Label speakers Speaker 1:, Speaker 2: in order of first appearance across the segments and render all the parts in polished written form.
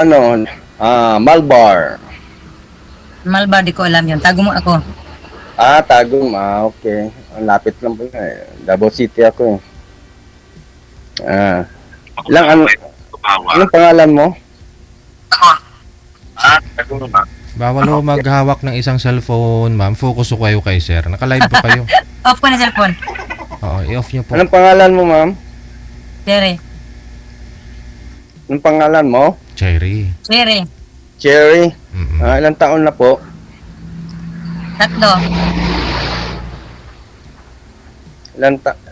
Speaker 1: Ano, Malbar.
Speaker 2: Malbar, di ko alam yun. Tago mo ako.
Speaker 1: Tagum. Okay. Ang lapit lang po eh. Davao City ako eh. Ilang ano, anong pangalan mo? Tagum.
Speaker 3: Bawal ho maghawak ng isang cellphone, ma'am. Focus ho kayo kay sir. Naka-live po kayo.
Speaker 2: Off ko na cellphone.
Speaker 3: Oo, i-off niyo po.
Speaker 1: Anong pangalan mo, ma'am?
Speaker 2: Cherry.
Speaker 1: Anong pangalan mo?
Speaker 3: Cherry.
Speaker 2: Cherry.
Speaker 1: Cherry.
Speaker 3: Mm-mm.
Speaker 1: Ilang taon na po?
Speaker 2: 3.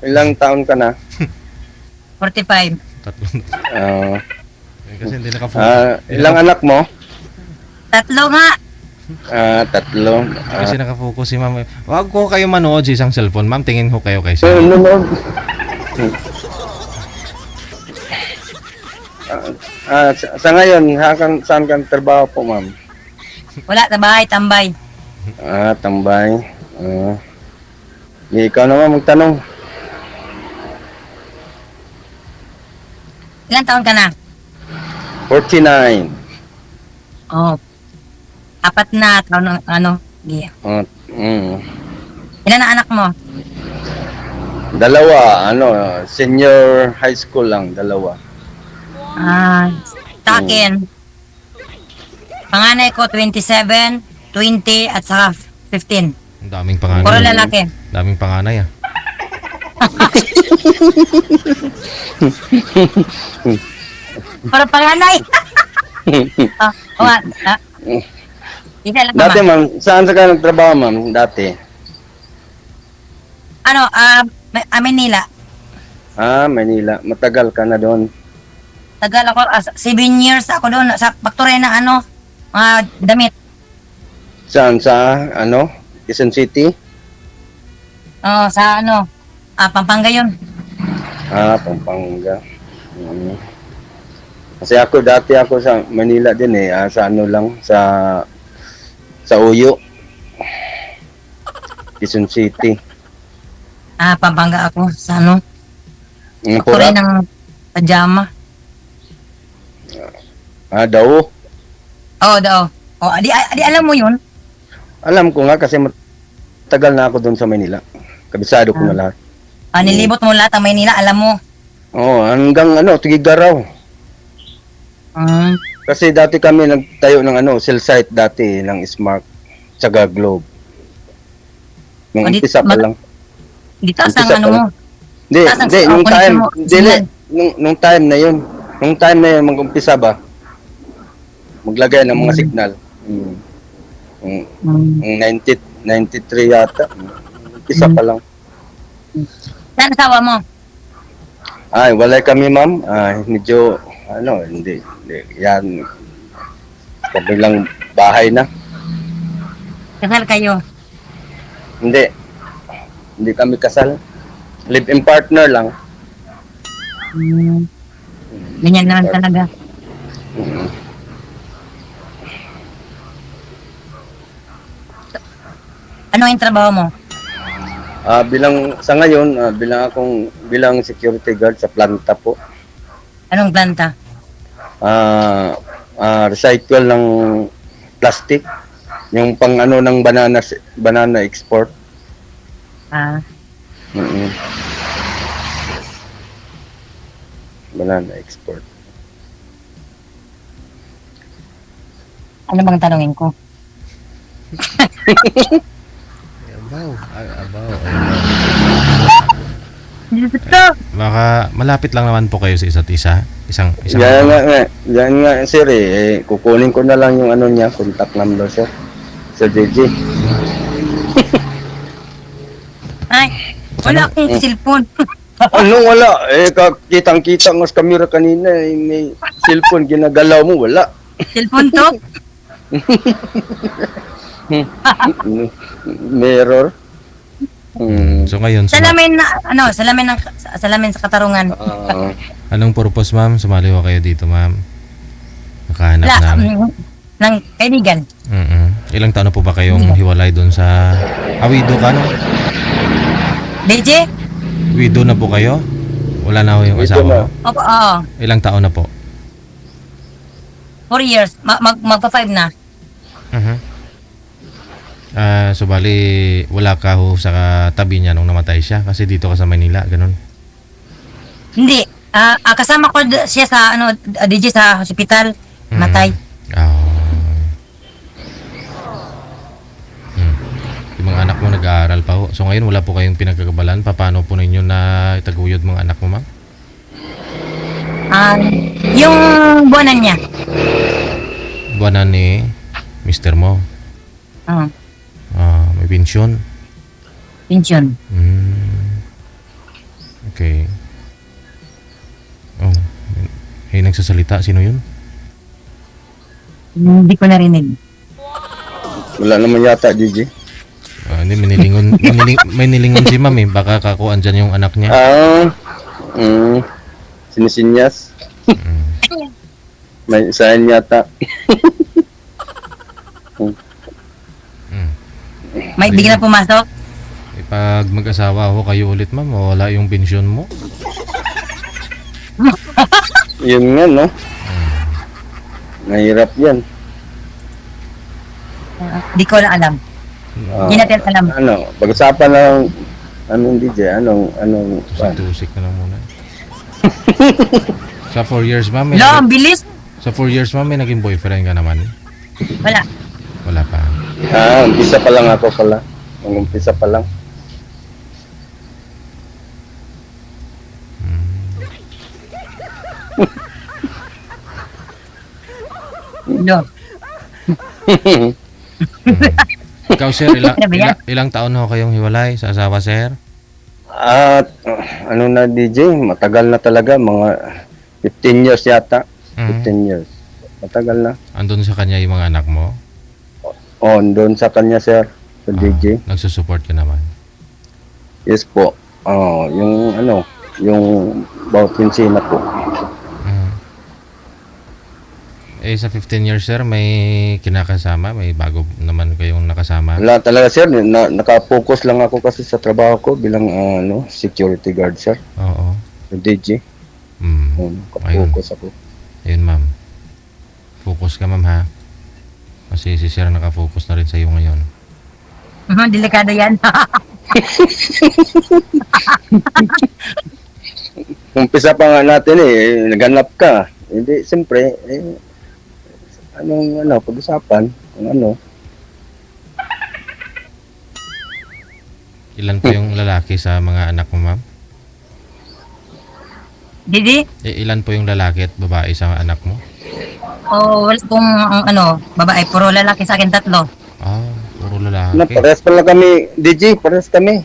Speaker 1: Ilang taon ka na?
Speaker 2: 45.
Speaker 3: Tatlong.
Speaker 1: Ah,
Speaker 3: Kasi hindi naka-focus.
Speaker 1: ilang anak mo?
Speaker 2: 3 nga.
Speaker 1: 3.
Speaker 3: Kasi naka-focus si ma'am. Wag ko kayo manood sa isang cellphone, ma'am. Tingin ho kayo kay
Speaker 1: So,
Speaker 3: sir.
Speaker 1: ano? Sa ngayon, saan kang trabaho po, ma'am?
Speaker 2: Wala, sa bahay, tambay.
Speaker 1: Tambay. Ikaw naman magtanong.
Speaker 2: Ilan taon ka na?
Speaker 1: 49.
Speaker 2: Oh. 4 na taon ng ano. Yeah. Ilan na anak mo?
Speaker 1: 2, senior high school lang, 2.
Speaker 2: Sa akin. Panganay ko 27, 20 at saka 15.
Speaker 3: Ang daming
Speaker 2: Puro
Speaker 3: panganay.
Speaker 2: lalaki.
Speaker 3: Daming panganay ah.
Speaker 2: Puro panganay. Isa lang
Speaker 1: Dati,
Speaker 2: naman.
Speaker 1: ma'am, saan ka nagtrabaho, ma'am? Dati?
Speaker 2: Ano, Manila.
Speaker 1: Manila. Matagal ka na doon.
Speaker 2: Tagal ako, 7 years ako doon sa factory ng ano, mga damit.
Speaker 1: Saan? Quezon City?
Speaker 2: Sa ano, Pampanga yun.
Speaker 1: Pampanga. Kasi dati ako sa Manila din eh. Sa ano lang, sa Uyo. Quezon City.
Speaker 2: Pampanga ako sa ano, factory
Speaker 1: Pura?
Speaker 2: ng pajama.
Speaker 1: Daw.
Speaker 2: Daw. Adi alam mo yun?
Speaker 1: Alam ko nga kasi matagal na ako doon sa Manila. Kabisado ko na lahat.
Speaker 2: Nilibot mo lahat ang Maynila, alam mo.
Speaker 1: Hanggang Tugigaraw.
Speaker 2: Mm.
Speaker 1: Kasi dati kami nagtayo ng cell site dati ng Smart tsaka Globe. Nung umpisa pa lang.
Speaker 2: Dito
Speaker 1: Umpisa
Speaker 2: sa ano
Speaker 1: pa
Speaker 2: mo.
Speaker 1: lang. Hindi, nung time, nung time na yun. Nung time na yun, mag-umpisa ba? Maglagay ng mga signal. Yung 93 yata. Umpisa pa lang.
Speaker 2: Saan asawa mo?
Speaker 1: Walay kami, ma'am. Medyo, hindi. Yan. Kabilang bahay na.
Speaker 2: Kasal kayo.
Speaker 1: Hindi. Hindi kami kasal. Live-in partner lang.
Speaker 2: Ganyan naman talaga. Ano yung trabaho mo?
Speaker 1: Sa ngayon, bilang security guard sa planta po.
Speaker 2: Anong planta?
Speaker 1: Recycle ng plastic. Yung pang ng banana export. Banana export.
Speaker 2: Ano bang tanongin ko?
Speaker 3: Abaw.
Speaker 2: Dito!
Speaker 3: Baka malapit lang naman po kayo sa isa't isa. Isang
Speaker 1: Yan nga, sir kukunin ko na lang yung niya, contact number, sir. Sir JJ.
Speaker 2: Ay, wala akong cellphone.
Speaker 1: Wala? Kitang-kita ng camera kanina, may cellphone ginagalaw mo, wala.
Speaker 2: Cellphone to?
Speaker 1: Mirror.
Speaker 3: So ngayon,
Speaker 2: salamin sa Katarungan.
Speaker 3: anong purpose, ma'am? Sumali ko kayo dito, ma'am. Nakahanap
Speaker 2: Wala,
Speaker 3: na.
Speaker 2: ng kaibigan.
Speaker 3: Ilang taon na po ba kayong hiwalay doon sa... widow ka, no?
Speaker 2: DJ?
Speaker 3: Widow na po kayo? Wala na ho yung
Speaker 1: Widow
Speaker 3: asawa
Speaker 1: na.
Speaker 3: mo?
Speaker 2: Opo, oo.
Speaker 3: Ilang taon na po?
Speaker 2: 4 years. Magpa 5 na.
Speaker 3: So bali wala ka ho sa tabi niya nung namatay siya kasi dito ka sa Manila, ganun.
Speaker 2: Hindi. Kasama ko siya sa DJ sa hospital. Matay.
Speaker 3: Yung mga anak mo nag-aaral pa ho. So ngayon wala po kayong pinagkakabalan. Paano po ninyo na itaguyod mga anak mo, ma'am?
Speaker 2: Yung buwanan niya.
Speaker 3: Buwanan ni mister mo. May pensyon.
Speaker 2: Pension.
Speaker 3: Okay. Oh, may nagsasalita. Sino yun?
Speaker 2: Hindi ko narinig.
Speaker 1: Wala naman yata, Gigi.
Speaker 3: Hindi, may nilingon si ma'am eh. Baka kakuan dyan yung anak niya.
Speaker 1: Sinisinyas. May isahan yata.
Speaker 2: May bigla pumasok.
Speaker 3: Pag mag-asawa ho kayo ulit, ma'am, wala yung pensyon mo.
Speaker 1: Yun nga, no? Mahirap yan.
Speaker 2: Di ko na alam. Hindi natin alam.
Speaker 1: Pag-usapan ng DJ, anong
Speaker 3: Tusik na lang muna. Sa 4 years, ma'am,
Speaker 2: Ang bilis.
Speaker 3: sa 4 years, ma'am, may naging boyfriend ka naman?
Speaker 2: Wala.
Speaker 3: Wala pa.
Speaker 1: Umpisa pa lang ako pala. Umpisa pa lang.
Speaker 2: No.
Speaker 3: Ikaw, sir, ilang taon ho kayong hiwalay sa asawa, sir?
Speaker 1: DJ, matagal na talaga, mga 15 years yata. 15 years. Matagal na.
Speaker 3: Andun sa kanya yung mga anak mo?
Speaker 1: Doon sa kanya, sir. Sa DJ.
Speaker 3: Nagsusupport ka naman?
Speaker 1: Yes po. Yung bawat pinsina po.
Speaker 3: Sa 15 years, sir, may kinakasama? May bago naman kayong nakasama?
Speaker 1: Wala talaga, sir. Naka-focus lang ako kasi sa trabaho ko bilang security guard, sir.
Speaker 3: Oo.
Speaker 1: Sa DJ. Naka-focus ako.
Speaker 3: Ayun, ma'am. Focus ka, ma'am, ha? Kasi si sir naka-focus na rin sa iyo ngayon.
Speaker 2: Delikado yan.
Speaker 1: Umpisa pa nga natin naghanap ka. Hindi, siyempre, pag-usapan,
Speaker 3: Ilan po yung lalaki sa mga anak mo, ma'am?
Speaker 2: Didi?
Speaker 3: Ilan po yung lalaki at babae sa anak mo?
Speaker 2: Wala pong babae. Puro lalaki sa akin, 3.
Speaker 3: Puro lalaki.
Speaker 1: Parehas pala kami, DJ, parehas kami.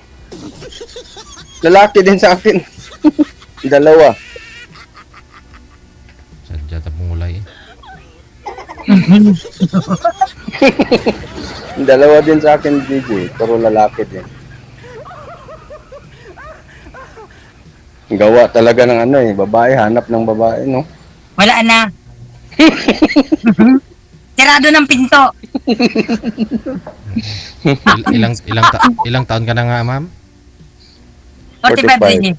Speaker 1: Lalaki din sa akin. 2.
Speaker 3: Sadya tapong ulay eh.
Speaker 1: 2 din sa akin, DJ. Puro lalaki din. Gawa talaga ng babae, hanap ng babae, no?
Speaker 2: Wala na. Tirado ng pinto.
Speaker 3: Ilang taon ka na nga, ma'am?
Speaker 2: 45, DJ.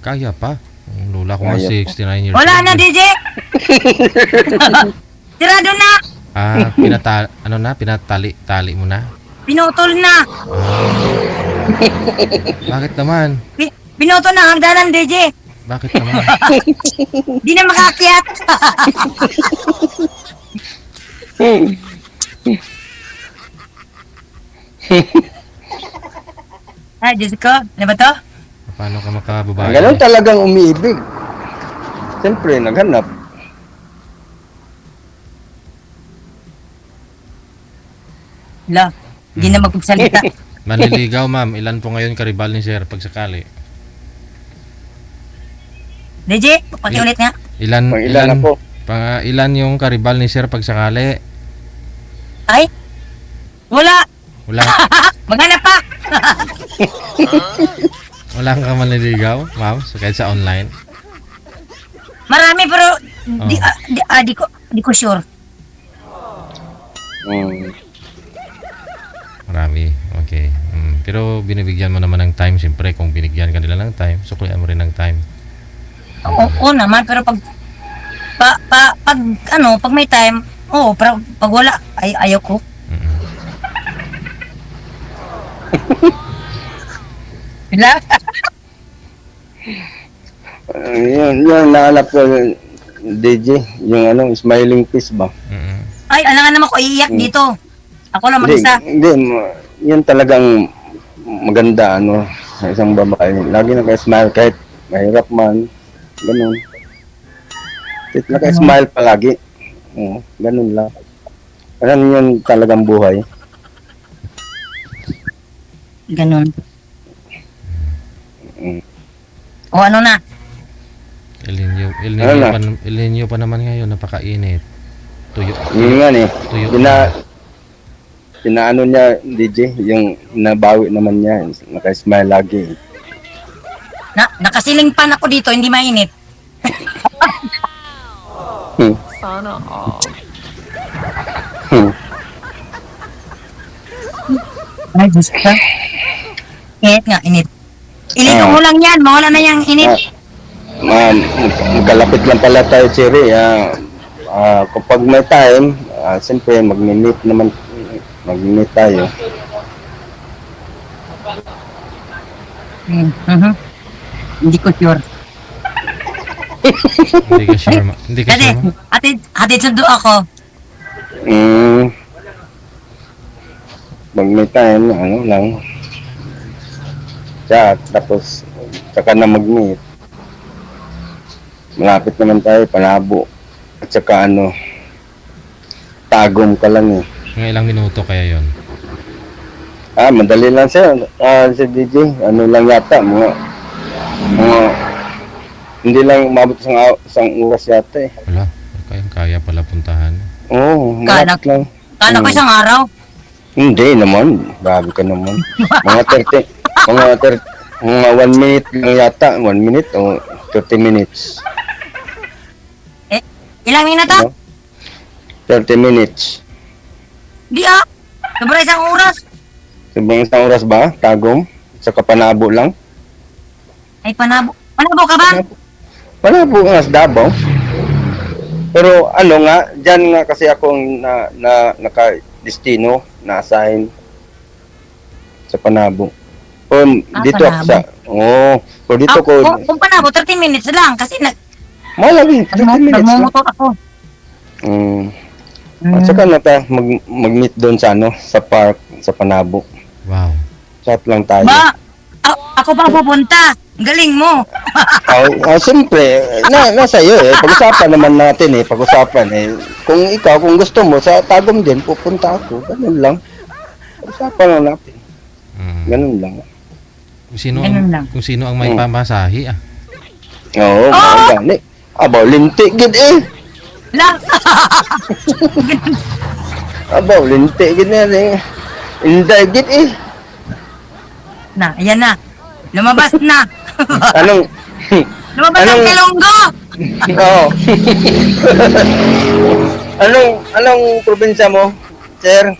Speaker 3: Kaya pa. Ang lula ko nga 69 years
Speaker 2: Wala
Speaker 3: old.
Speaker 2: na, DJ. Tirado na.
Speaker 3: Pinatali mo na?
Speaker 2: Pinutol na.
Speaker 3: Bakit naman?
Speaker 2: Pinutol na hangganan, DJ.
Speaker 3: Bakit naman?
Speaker 2: Di na makakyat. Ay, Diyos ko. Ano ba to?
Speaker 3: Paano ka makababae?
Speaker 1: Ganun talagang umiibig. Siyempre, naghanap.
Speaker 2: Hindi na magpagsalita.
Speaker 3: Manliligaw, ma'am. Ilan po ngayon karibal ni sir pag sakali?
Speaker 2: DJ, pakiulit nga.
Speaker 3: Ilan
Speaker 1: ako.
Speaker 3: Ilan yung karibal ni sir pag sakali?
Speaker 2: Ay, wala.
Speaker 3: Wala.
Speaker 2: Maghanap pa.
Speaker 3: Wala kang manliligaw, ma'am? So, kahit sa online?
Speaker 2: Marami pero di ko sure.
Speaker 3: Marami. Okay. Pero binibigyan mo naman ng time. Siyempre, kung binigyan ka nila ng time, suklian mo rin ng time.
Speaker 2: Oo naman, pero pag may time, Oo, pero pag wala, ayaw ko.
Speaker 3: Mm.
Speaker 2: Wala.
Speaker 1: Yun, nahanap ko, DJ, yung smiling face ba?
Speaker 3: Mm.
Speaker 2: Ay, alangan naman ko iiyak dito. Ako lang
Speaker 1: Hindi,
Speaker 2: mag-isa.
Speaker 1: hindi, yun talagang maganda, sa isang babae. Lagi naka-smile kahit mahirap man, ganun. Kahit naka-smile palagi. Oo, ganun lang. Ganun yun talagang buhay.
Speaker 2: Ganun.
Speaker 1: Mm.
Speaker 2: O ano na?
Speaker 3: El Nino
Speaker 1: Ano na?
Speaker 3: El Nino pa naman ngayon, napakainit. Tuyo.
Speaker 1: Yun nga
Speaker 3: Tuyo.
Speaker 1: pinaano niya, DJ, yung nabawi naman niya, naka-smile lagi.
Speaker 2: Nakasiling pan ako dito, hindi mainit.
Speaker 1: Hmm.
Speaker 4: Sana all.
Speaker 2: Ay, Diyos ko. Init nga, init. Ilito mo lang yan, mawala na yung init.
Speaker 1: Magkalapit lang pala tayo, Cherry. Kapag may time, siyempre mag-meet tayo.
Speaker 2: Mhm. Hindi ko sure.
Speaker 3: Hindi ka sure, hindi ka
Speaker 2: Kasi,
Speaker 3: sure,
Speaker 2: hatid sundo ako.
Speaker 1: Pag may time, lang. Chat, tapos saka na mag-meet. Malapit naman tayo, Panabo. At saka Tagum ka lang eh.
Speaker 3: Mga ilang minuto kaya yon?
Speaker 1: Madali lang siya. Si DJ, lang yata, mga hindi lang umabot isang oras yata eh.
Speaker 3: Wala, kaya pala puntahan.
Speaker 1: Oo,
Speaker 2: Kala-
Speaker 1: malapit lang.
Speaker 2: Kala ko isang araw.
Speaker 1: Hindi naman, bago ka naman. Mga 1 minute lang yata, 1 minute o 30 minutes.
Speaker 2: Ilang minuto?
Speaker 1: Ano? 30 minutes.
Speaker 2: Di Sobra isang oras.
Speaker 1: Sabang isang oras ba? Tagum? Sa Panabo lang?
Speaker 2: Ay, Panabo. Panabo ka ba?
Speaker 1: Panabo nga sa Davao. Pero dyan nga kasi akong naka-destino, na-assign sa Panabo. Dito ako
Speaker 2: Panabo.
Speaker 1: pero dito ko,
Speaker 2: Kung Panabo, 30 minutes lang. Kasi
Speaker 1: malagi, 30 minutes lang.
Speaker 2: nagmumotor ako.
Speaker 1: At saka mag-meet doon sa park, sa Panabo.
Speaker 3: Wow.
Speaker 1: Chat lang tayo.
Speaker 2: Ako pa pupunta. Galing mo.
Speaker 1: Siyempre, nasa iyo eh. Pag-usapan naman natin eh. Kung gusto mo, sa Tagum din, pupunta ako. Ganun lang. Pag-usapan lang natin. Ganun lang.
Speaker 2: Ganun lang.
Speaker 3: Kung sino ang may pamasahe
Speaker 1: Oo, gani. Abaw, linti, gid eh.
Speaker 2: Lang.
Speaker 1: Abaw, linti, gid na eh. Inday, gid eh.
Speaker 2: Ayan na. Lumabas na.
Speaker 1: Anong,
Speaker 2: Lumabas ang kalunggo.
Speaker 1: oo. Anong probinsya mo, sir?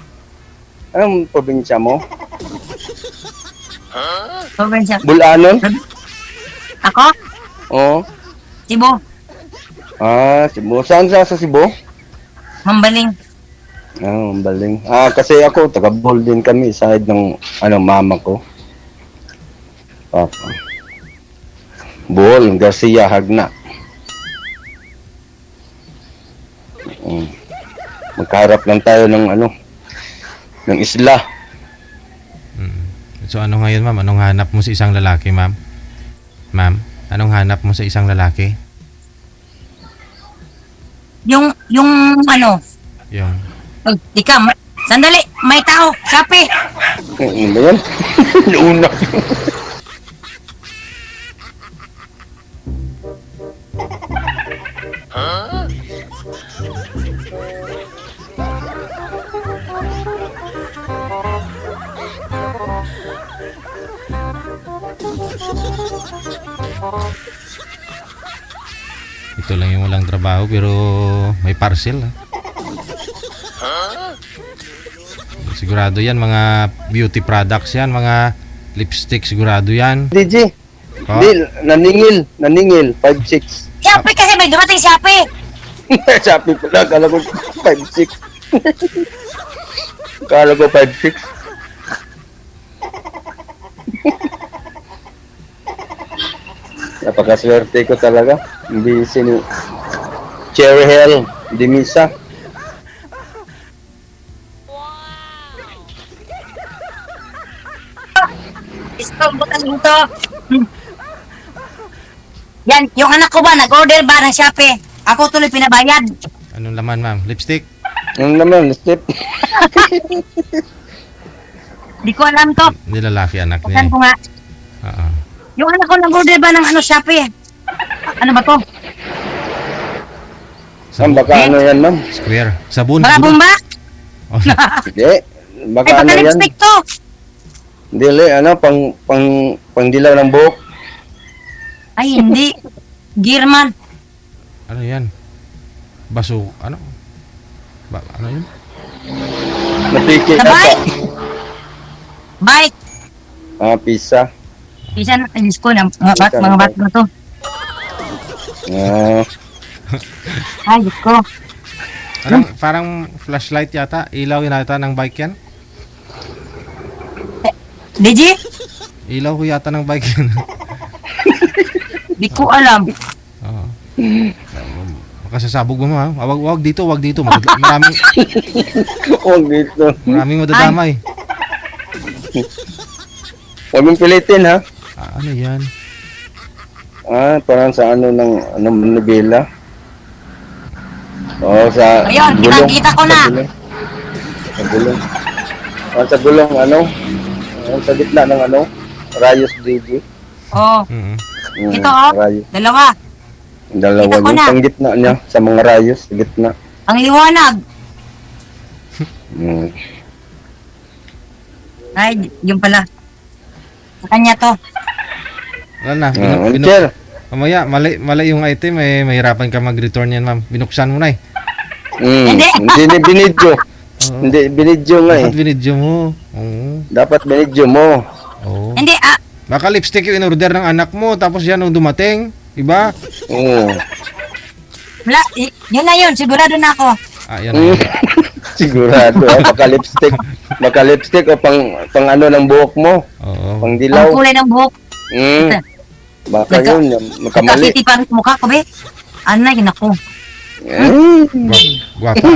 Speaker 1: Anong probinsya mo?
Speaker 2: Probinsya.
Speaker 1: Bulanon?
Speaker 2: Ako?
Speaker 1: Oo.
Speaker 2: Cebu.
Speaker 1: Cebu. Saan sa Cebu?
Speaker 2: Mambaling.
Speaker 1: Baling. Kasi ako, taga Bohol din kami, side ng, mama ko. Papa. Bohol, Garcia, Hagna. Magkaharap lang tayo ng isla.
Speaker 3: So ano ngayon, ma'am? Anong hanap mo sa isang lalaki, ma'am? Ma'am, anong hanap mo sa isang lalaki?
Speaker 2: Yung
Speaker 3: Yung
Speaker 2: Ika, sandali, may tao, sapi.
Speaker 1: Ano ba yan? Nauna.
Speaker 3: ito lang yung walang trabaho pero may parcel. Sigurado yan, mga beauty products yan, mga lipstick sigurado yan.
Speaker 1: DJ,
Speaker 3: Oh?
Speaker 1: naningil, 5'6".
Speaker 2: Sapi kasi may dumating sapi.
Speaker 1: Sabi pala, kala ko 5'6". Kala ko 5'6". Napakaswerte ko talaga. Busy ni Cherry Hill, Dimisa.
Speaker 2: Isko, butas ito. Yan, yung anak ko ba, nag-order ba ng Shopee? Ako tuloy pinabayad.
Speaker 3: Anong laman, ma'am? Lipstick?
Speaker 1: Yung naman, step.
Speaker 2: Di ko alam to.
Speaker 3: Hindi lalaki anak niya.
Speaker 2: Bukan ko nga.
Speaker 3: Oo.
Speaker 2: Yung anak ko nag-order ba ng Shopee? Ano ba to?
Speaker 1: Ma'am, baka ano yan, ma'am?
Speaker 3: Square. Sabon.
Speaker 2: Baka
Speaker 3: siguro.
Speaker 2: bomba?
Speaker 3: Oh,
Speaker 1: Hindi.
Speaker 2: Ay,
Speaker 1: Baka
Speaker 2: baka
Speaker 1: ano yan?
Speaker 2: lipstick to.
Speaker 1: Dili, ano, pang dilaw ng buhok.
Speaker 2: Ay, hindi. Gearman.
Speaker 3: ano yan? Baso, ano? Ano yun?
Speaker 1: Napiki
Speaker 2: Sa
Speaker 1: ata.
Speaker 2: bike. Bike.
Speaker 1: Pisa.
Speaker 2: Isa na, ay, ko na, mga bat mo to.
Speaker 1: Ah,
Speaker 2: Ay, Diyos ko.
Speaker 3: Parang flashlight yata. Ilaw yata ng bike yan.
Speaker 2: DJ?
Speaker 3: Ilaw ko yata ng bike yan.
Speaker 2: Di ko alam.
Speaker 3: Oo. Makasasabog mo, ha? Wag dito, wag dito. Maraming
Speaker 1: huwag dito.
Speaker 3: madadamay.
Speaker 1: Huwag mong pilitin, ha?
Speaker 3: Ano yan?
Speaker 1: Parang sa ano ng Manila. Sa
Speaker 2: Ayun,
Speaker 1: gulong.
Speaker 2: kita ko na.
Speaker 1: Sa gulong. Sa gulong, ano? Sa gitna ng ano? Rayos DJ.
Speaker 2: Oh,
Speaker 3: Mm-hmm.
Speaker 2: ito oh.
Speaker 1: Rayos.
Speaker 2: Dalawa.
Speaker 1: Dalawa
Speaker 2: Kita ko
Speaker 1: yung
Speaker 2: na.
Speaker 1: pang gitna niya. Sa mga rayos, sa gitna.
Speaker 2: Ang liwanag.
Speaker 1: Mm.
Speaker 2: Ay, yung pala. Sa kanya to.
Speaker 3: Wala na.
Speaker 1: Sir,
Speaker 3: Mamaya, mali yung item. Mahirapan ka mag-return yan, ma'am. Binuksan mo na eh.
Speaker 2: Hindi.
Speaker 1: Hindi binidyo.
Speaker 3: Oo.
Speaker 1: Hindi, binidyo nga eh.
Speaker 3: Dapat binidyo mo. Oo.
Speaker 1: Dapat binidyo mo.
Speaker 3: Oo.
Speaker 2: Hindi,
Speaker 3: Baka lipstick yung in-order ng anak mo. Tapos yan nung dumating. Iba?
Speaker 1: Oo.
Speaker 2: wala. Yun na yun, sigurado na ako.
Speaker 3: Yan.
Speaker 1: Mm. Sigurado, baka lipstick o pang ano ng buhok mo,
Speaker 3: Oo.
Speaker 1: pang
Speaker 2: Ang
Speaker 1: dilaw.
Speaker 2: kulay ng buhok.
Speaker 1: Baka yun, makamali.
Speaker 2: Nagkasiti pa ang mukha ko, be. Ano na yun ako.
Speaker 3: Guwapa.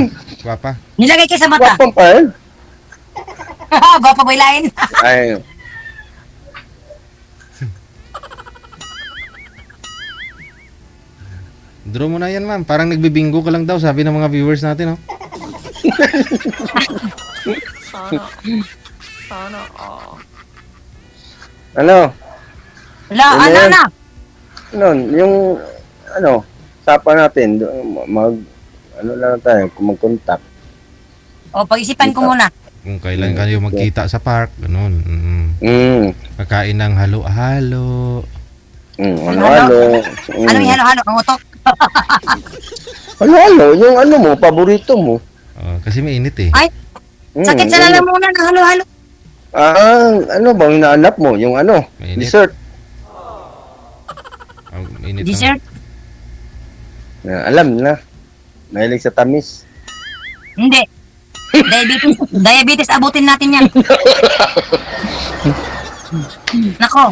Speaker 3: Guwapa.
Speaker 2: Nilagay kayo sa mata.
Speaker 1: Wapang pa eh.
Speaker 2: Gwapa boy lain.
Speaker 1: Ay,
Speaker 3: Draw mo na yan, ma'am. Parang nagbibingo ka lang daw, sabi ng mga viewers natin, oh.
Speaker 1: ano,
Speaker 2: Wala,
Speaker 1: Ano
Speaker 2: ano
Speaker 1: yan?
Speaker 2: na.
Speaker 1: yung, sapa natin, ano lang tayo, kung mag-contact.
Speaker 2: O, pag-isipan ko muna.
Speaker 3: Kung kailan kayo magkita sa park, ganun. Pagkain ng halo-halo.
Speaker 1: Ano,
Speaker 2: Ano yung halo-halo? Ang utok?
Speaker 1: ano, yung ano mo, paborito mo.
Speaker 3: Kasi mainit eh.
Speaker 2: Ay, sakit sa lalamunan ng halo-halo.
Speaker 1: Ano bang hinahanap mo? Yung ano,
Speaker 3: Mainit.
Speaker 1: dessert.
Speaker 3: Mainit ang-
Speaker 2: Dessert?
Speaker 1: Alam na. Mahilig sa tamis.
Speaker 2: Hindi. Diabetes abutin natin yan. Nako.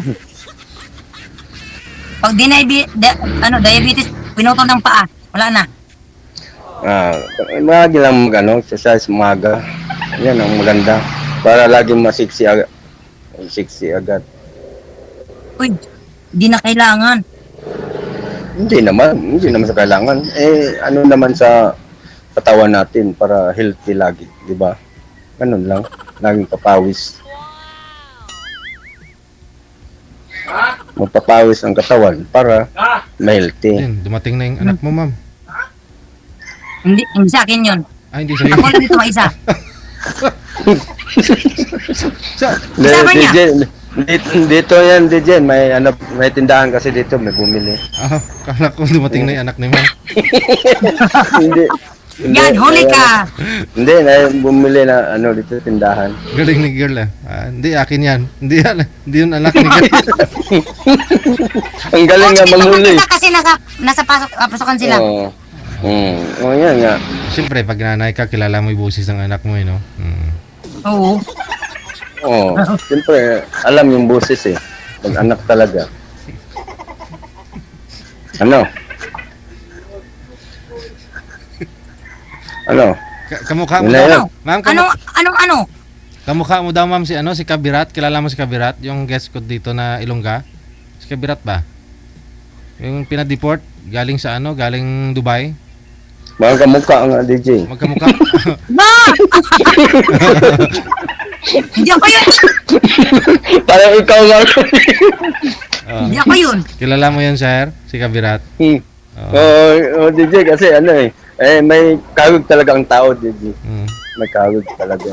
Speaker 2: Pag diabetes, pinutol ng paa. Wala na.
Speaker 1: Lagi lang exercise umaga. Yan ang maganda. Para laging masiksi agad. Siksi agad.
Speaker 2: Uy, di na kailangan.
Speaker 1: Hindi naman sa kailangan. Ano naman sa katawan natin para healthy lagi, di ba? Ganun lang. Laging papawis. Magpapawis ang katawan para ma-healthy.
Speaker 3: Yan, dumating na yung anak mo, ma'am.
Speaker 2: Hindi sa akin yun.
Speaker 3: Hindi sa'yo.
Speaker 2: Ako lang dito ang isa. Kasama niya.
Speaker 1: Dito yan, DJ. May tindahan kasi dito, may bumili.
Speaker 3: Kala ko dumating na yung anak ni ma'am.
Speaker 1: Hindi.
Speaker 2: Yan, huli ka.
Speaker 1: Hindi, bumili na dito tindahan.
Speaker 3: Galing ni girl hindi, akin yan. Hindi yun anak ni girl.
Speaker 1: Ang galing nga manghuli.
Speaker 2: Kasi nasa pasokan sila.
Speaker 1: Oo. Oh, yan nga.
Speaker 3: Siyempre, pag nanay ka, kilala mo yung boses ng anak mo, no?
Speaker 2: Oo.
Speaker 1: Oh, siyempre, alam yung boses eh. Pag anak talaga. Ano? Ano?
Speaker 3: Kamukha mo
Speaker 1: Yun na
Speaker 3: daw,
Speaker 1: yun.
Speaker 3: ma'am.
Speaker 2: Ano?
Speaker 3: Kamukha mo daw, ma'am, si Kabirat. Kilala mo si Kabirat? Yung guest ko dito na Ilongga? Si Kabirat ba? Yung pinadeport galing sa galing Dubai.
Speaker 1: Mga kamukha nga, DJ.
Speaker 3: Magkamukha.
Speaker 2: Ba! Hindi ako yun!
Speaker 1: Parang ikaw nga.
Speaker 2: Hindi ako yun!
Speaker 3: Kilala mo yan, sir? Si Kabirat.
Speaker 1: Oh, DJ, kasi may kawig talaga ang tao, DJ. May kawig talaga.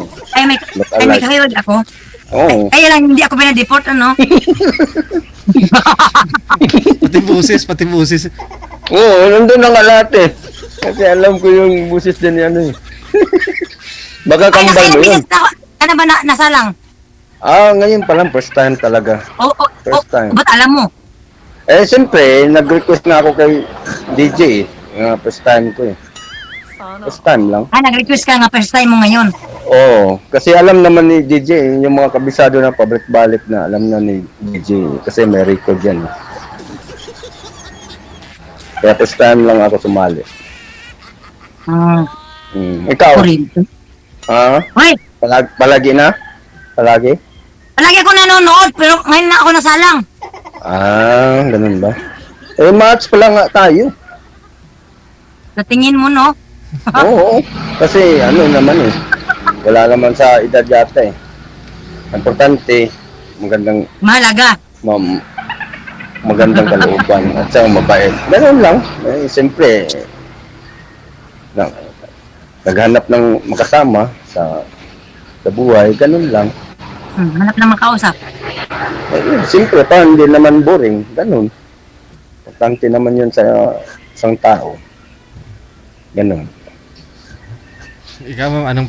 Speaker 2: May kahayod ako.
Speaker 1: Oo.
Speaker 2: Kaya lang hindi ako pinadeport, ano?
Speaker 3: Pati busis.
Speaker 1: Oo, nandun na nga lahat eh. Kasi alam ko yung busis din yan eh. Baka kambal mo yun.
Speaker 2: Ano ba nasalang?
Speaker 1: Ngayon pa lang, first time talaga. First time.
Speaker 2: Ba't alam mo?
Speaker 1: Siyempre, nag-request nga ako kay DJ eh. First time ko eh. First time lang.
Speaker 2: Nag-request ka nga first time mo ngayon.
Speaker 1: Oo, kasi alam naman ni DJ, yung mga kabisado na pabalik-balik na, alam na ni DJ, kasi may record yan. Kaya first time lang ako sumali. Ikaw?
Speaker 2: Sorry. Hoy!
Speaker 1: Palagi na? Palagi?
Speaker 2: Palagi ako nanonood, pero ngayon na ako nasalang.
Speaker 1: Ganun ba? Match pala nga tayo.
Speaker 2: Sa tingin mo, no?
Speaker 1: Oo, kasi naman eh. Wala naman sa edad yata eh. Importante, magandang
Speaker 2: Mahalaga.
Speaker 1: magandang kalooban at saka mabait. Ganun lang. Siyempre, naghanap ng makasama sa buhay, ganun lang.
Speaker 2: Hanap na makausap.
Speaker 1: Siyempre, hindi naman boring. Ganun. Importante naman yun sa isang tao. Ganun.
Speaker 3: Ikaw, ma'am, anong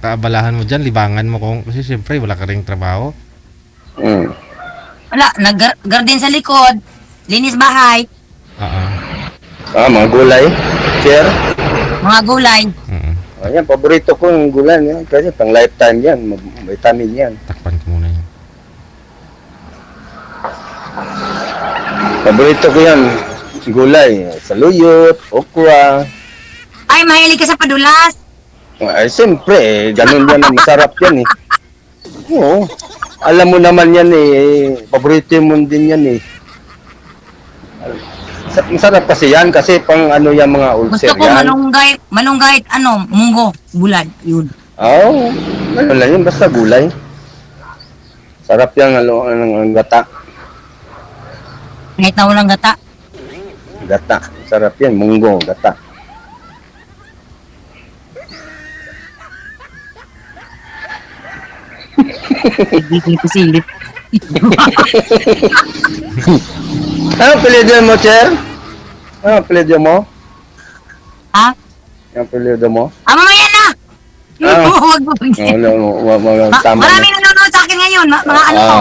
Speaker 3: kaabalahan mo dyan? Libangan mo kasi siyempre wala ka ring trabaho.
Speaker 2: Wala, nag-garden sa likod, linis bahay,
Speaker 1: Mga gulay, chair.
Speaker 2: mga gulay.
Speaker 1: Ayan, paborito ko yung gulay. Kasi pang lifetime yan. Vitamin yan.
Speaker 3: Takpan ko muna yan.
Speaker 1: Paborito ko yan. Gulay. Saluyot, okra.
Speaker 2: Ay, mahilig ka sa padulas.
Speaker 1: Siyempre, ganun yan. Masarap yan eh. Oo. Alam mo naman yan eh. Paborito mo din yan eh. Masarap kasi yan. Kasi pang yan mga ulcer
Speaker 2: Gusto ko
Speaker 1: yan.
Speaker 2: malunggay, munggo, bulad, yun.
Speaker 1: Oo. Ano lang yun. Basta gulay. Sarap yan ang gata.
Speaker 2: Kahit na walang gata.
Speaker 1: Gata. Sarap yan. Munggo, gata.
Speaker 2: Hindi ko silip.
Speaker 1: Ano apelyido mo, Cher? Ano apelyido mo?
Speaker 2: Ha?
Speaker 1: Ano apelyido mo?
Speaker 2: Mamaya na! Huwag mo.
Speaker 1: Tama.
Speaker 2: Maraming nanonood sa akin ngayon. Mga ano ko.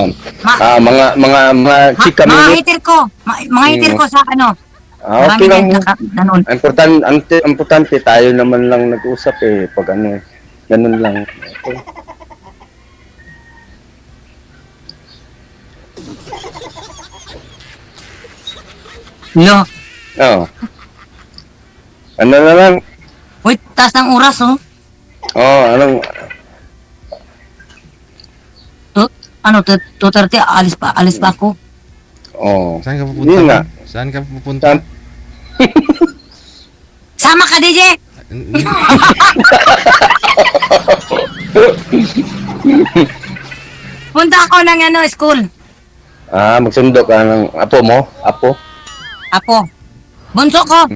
Speaker 1: Mga chika
Speaker 2: Mga
Speaker 1: minute.
Speaker 2: hater ko. Mga hater ko sa ano.
Speaker 1: Okay lang.
Speaker 2: Nanonood.
Speaker 1: Importante tayo naman lang nag-usap eh. Pag ganun lang. Okay.
Speaker 2: No.
Speaker 1: Oo. Ano na lang?
Speaker 2: Uy, taas ng oras, oh.
Speaker 1: Anong...
Speaker 2: 2:30, alis pa ako.
Speaker 3: Saan ka pupunta?
Speaker 1: Yun nga.
Speaker 3: Saan ka pupunta?
Speaker 2: Sama ka, DJ! Punta ako ng school.
Speaker 1: Magsundo ka ng apo mo? Apo?
Speaker 2: Apo. Bunso ko.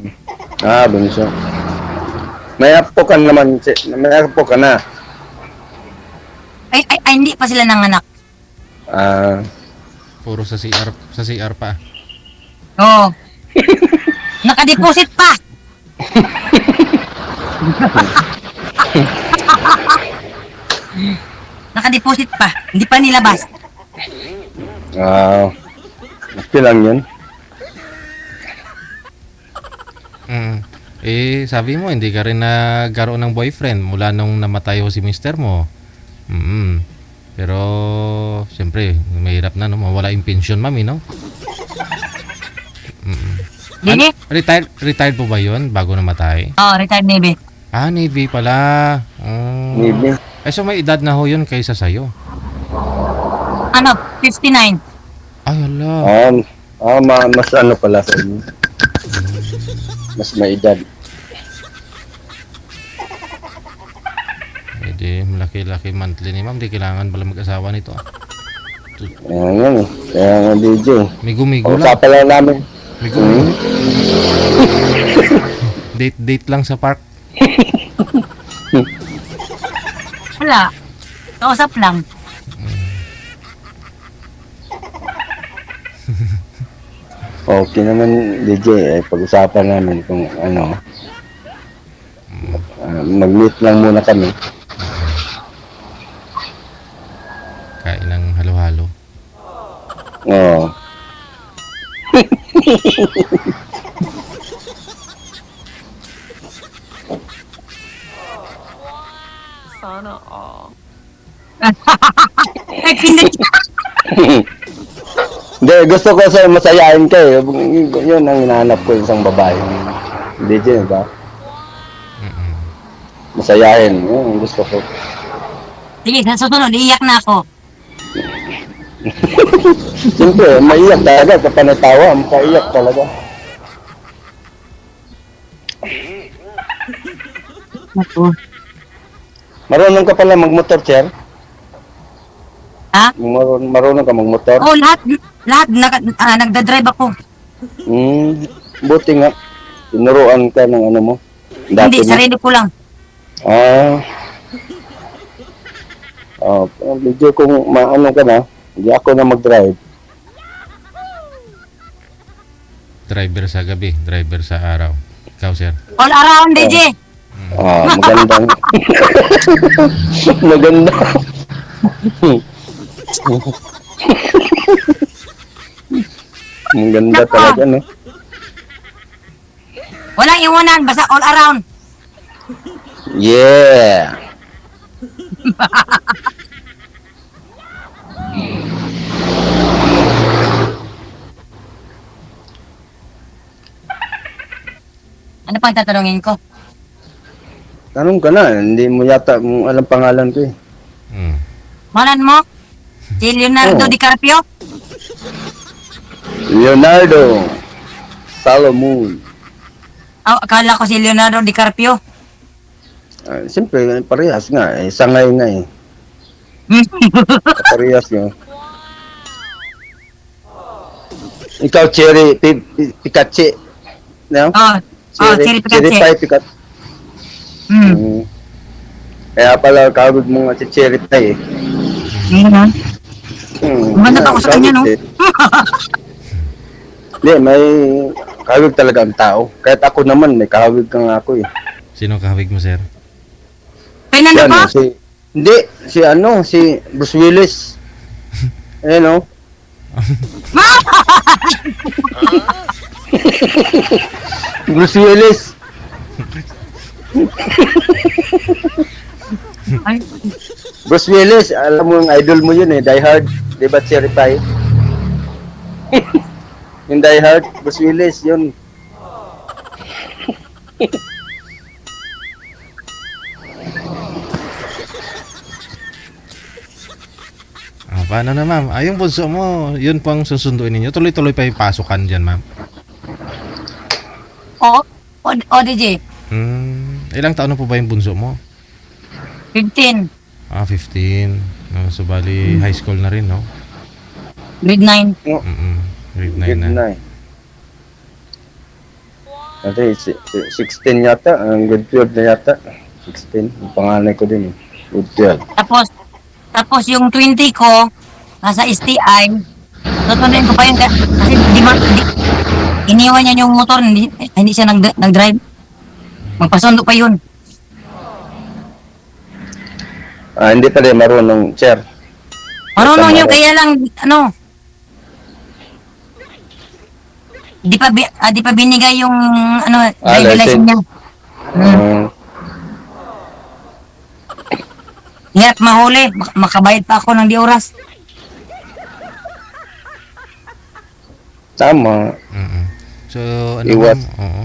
Speaker 1: Bunso. May apo ka naman. May apo ka na.
Speaker 2: Ay, hindi pa sila nanganak.
Speaker 3: Puro sa CR pa.
Speaker 2: Oo. Nakadeposit pa. Nakadeposit pa. Hindi pa nilabas.
Speaker 1: Okay lang yun.
Speaker 3: Mm. Eh, sabi mo, hindi ka rin nagkaroon ng boyfriend mula nung namatay ho si mister mo. Mm. Pero, siyempre, mahirap na, no? Mawala yung pension, mami, no? Mm.
Speaker 2: Dini?
Speaker 3: Retired po ba yun bago namatay?
Speaker 2: Oh, retired Navy.
Speaker 3: Ah, Navy pala. Oh.
Speaker 1: Maybe.
Speaker 3: Eh, so may edad na ho yun kaysa sa'yo.
Speaker 2: Ano, 59.
Speaker 3: Ay, hala.
Speaker 1: Mas ano pala sa inyo. Mas may edad.
Speaker 3: Eh, di, malaki-laki monthly ni ma'am. Di kailangan pala mag-asawa nito. Ah.
Speaker 1: Ayan yan eh. Kaya nga DJ.
Speaker 3: Migo-migo lang.
Speaker 1: Usapan lang namin.
Speaker 3: Migo-migo. Date lang sa park.
Speaker 2: Wala. Kausap lang.
Speaker 1: Okay naman DJ. Pag-usapan namin kung ano. Mag-meet lang muna kami.
Speaker 3: Kain ng halo-halo.
Speaker 1: Oo.
Speaker 2: Nagpindot siya.
Speaker 1: Hindi, gusto ko sa masayahin ka eh. Yun ang hinahanap ko isang babae. DJ, ba?
Speaker 3: Mm-mm.
Speaker 1: Masayahin. Yun ang gusto ko.
Speaker 2: Sige, sa susunod, iiyak na ako.
Speaker 1: Siyempre, maiyak talaga. Kapag natawa, makaiyak talaga.
Speaker 2: Naku.
Speaker 1: Marunong ka pala magmotor, Cher?
Speaker 2: Ha?
Speaker 1: Marunong ka magmotor?
Speaker 2: Oh, lahat nagda-drive ako.
Speaker 1: Buti nga. Tinuruan ka ng ano mo.
Speaker 2: Hindi,
Speaker 1: mo.
Speaker 2: sarili ko lang.
Speaker 1: Medyo kung maano ka na, hindi ako na mag-drive.
Speaker 3: Driver sa gabi, driver sa araw. Ikaw, sir.
Speaker 2: All around, DJ.
Speaker 1: Magandang. Maganda. Maganda talaga, no?
Speaker 2: Walang iwanan, basta all around.
Speaker 1: Yeah!
Speaker 2: Ano pang tatanungin ko?
Speaker 1: Tanong ka na, hindi mo yata alam pangalan ko eh.
Speaker 3: Mm.
Speaker 2: Malan mo? Si Leonardo
Speaker 1: Oh.
Speaker 2: DiCaprio?
Speaker 1: Leonardo Salomon.
Speaker 2: Oh, akala ko si Leonardo DiCaprio.
Speaker 1: Siyempre, parehas nga eh. Sangay nga eh. Parehas nga. Ikaw, Cherry Pikachi. No?
Speaker 2: Cherry Pikachi.
Speaker 1: Cherry Pie Pikachi.
Speaker 2: Hmm.
Speaker 1: Kaya pala, kawag mo nga si Cherry Pie eh.
Speaker 2: Ngayon, Maganda ka sa kanya, no?
Speaker 1: Hindi, may kahawig talaga ang tao. Kahit ako naman, may kahawig ka nga ako eh.
Speaker 3: Sino kahawig mo, sir?
Speaker 2: Fernando ba?
Speaker 1: Hindi, si Bruce Willis. Ayan o. Bruce Willis.
Speaker 2: Ay,
Speaker 1: Bruce Willis, alam mo yung idol mo yun eh, Die Hard. Di ba Cherry Pie? Yung Die Hard, Bruce Willis, yun.
Speaker 3: Paano na, ma'am? Yung bunso mo, yun po ang susunduin ninyo. Tuloy-tuloy pa yung pasukan dyan, ma'am.
Speaker 2: o DJ,
Speaker 3: Ilang taon na po ba yung bunso mo?
Speaker 2: 15,
Speaker 3: 15. No, so, bali, high school na rin, no?
Speaker 2: grade 9.
Speaker 3: Grade 9
Speaker 1: Good
Speaker 3: na.
Speaker 1: na eh. Ate, 16 yata, ang good 12 na yata. 16, yung panganay ko din eh. Good 12.
Speaker 2: Tapos yung 20 ko, nasa STI, tutunin ko pa yun kasi iniwan niya yung motor, hindi siya nag-drive. Magpasundo pa yun.
Speaker 1: Hindi pa rin marunong, Sir.
Speaker 2: Marunong yun, kaya lang, di pa binigay yung ano driver
Speaker 1: license.
Speaker 2: license niya. Hirap mahuli, makabayad pa ako ng di oras.
Speaker 1: Tama.
Speaker 3: Mm-mm. So, ano
Speaker 1: Iwas.
Speaker 3: ma'am? Oo.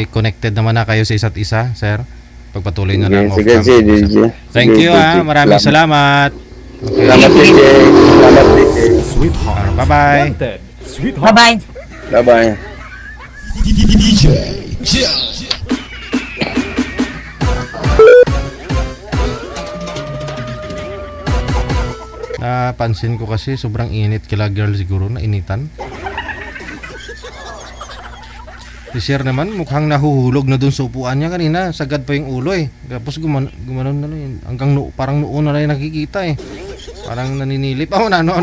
Speaker 3: Connected naman na kayo sa isa't isa, sir. Pagpatuloy na lang.
Speaker 1: Sige,
Speaker 3: off-cam.
Speaker 1: sige, DJ.
Speaker 3: Thank
Speaker 1: Sige,
Speaker 3: you,
Speaker 1: DJ.
Speaker 3: Maraming salamat. Okay.
Speaker 1: Salamat, DJ. Salamat, DJ.
Speaker 4: Sweetheart.
Speaker 3: Bye-bye.
Speaker 4: Wanted. Sweetheart.
Speaker 2: Bye-bye.
Speaker 1: Bye-bye.
Speaker 3: Napansin ko kasi sobrang init kila girl siguro, na initan. Si Sir naman mukhang nahuhulog na dun sa upuan niya kanina. Sagad pa yung ulo eh. Tapos gumanon na lang. Hanggang parang noo na lang nakikita eh. Parang naninilip. Oh, ano.